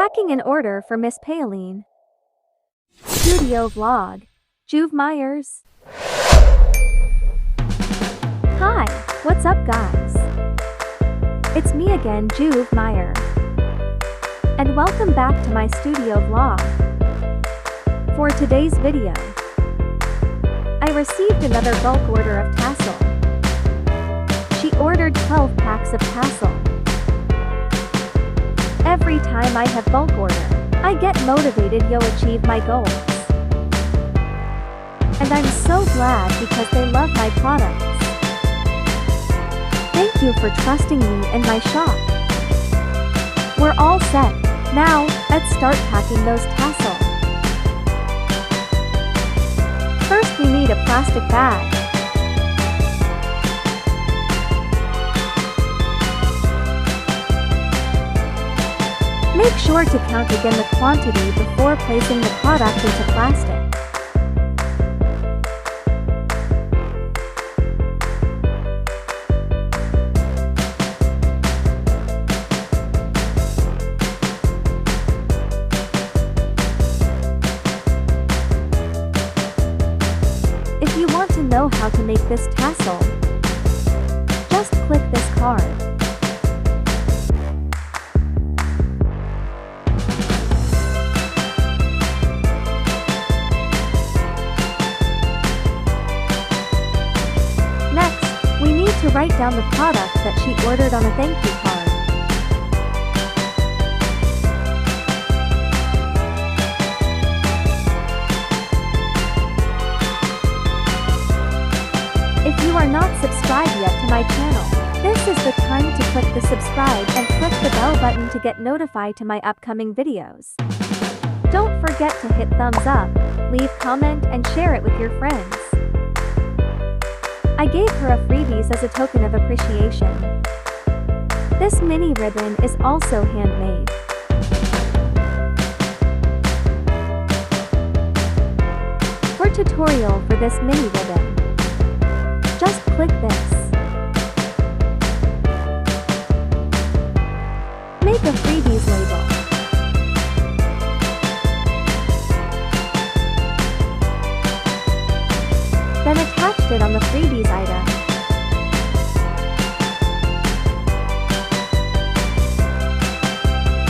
Packing an order for Miss Paolene. Studio vlog. Juve Myers. Hi, what's up guys? It's me again, Juve Meyer. And welcome back to my studio vlog. For today's video, I received another bulk order of tassel. She ordered 12 packs of tassel. Every time I have bulk order, I get motivated to achieve my goals. And I'm so glad because they love my products. Thank you for trusting me and my shop. We're all set. Now, let's start packing those tassel. First we need a plastic bag. Make sure to count again the quantity before placing the product into plastic. If you want to know how to make this tassel, just click this card. Next, we need to write down the product that she ordered on a thank you card. If you are not subscribed yet to my channel, this is the time to click the subscribe and click the bell button to get notified to my upcoming videos. Don't forget to hit thumbs up, leave comment and share it with your friends. I gave her a freebies as a token of appreciation. This mini ribbon is also handmade. For tutorial for this mini ribbon, just click this. Make a freebies label. Then attach it on the freebies item.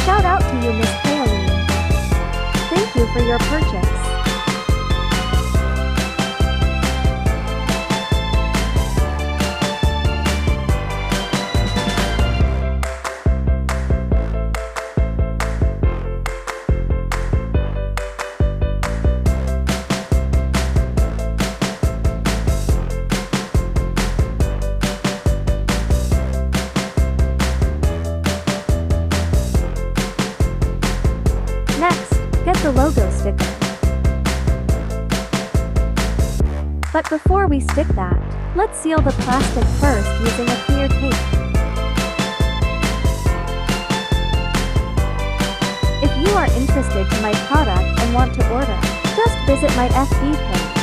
Shout out to you, Miss Paolene. Thank you for your purchase. Next, get the logo sticker. But before we stick that, let's seal the plastic first using a clear tape. If you are interested in my product and want to order, just visit my FB page.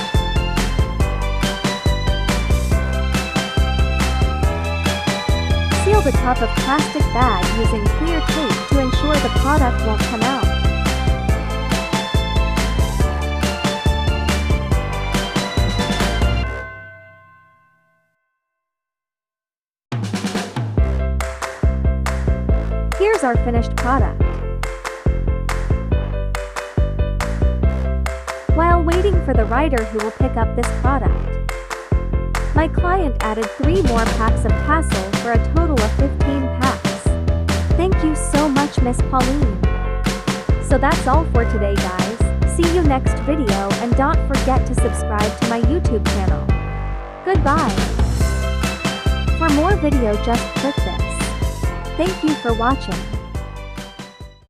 Seal the top of plastic bag using clear tape to ensure the product won't come out. Here's our finished product. While waiting for the rider who will pick up this product, my client added 3 more packs of tassel for a total of 15 packs. Thank you so much, Miss Pauline. So that's all for today, guys. See you next video and don't forget to subscribe to my YouTube channel. Goodbye. For more video, just click this. Thank you for watching.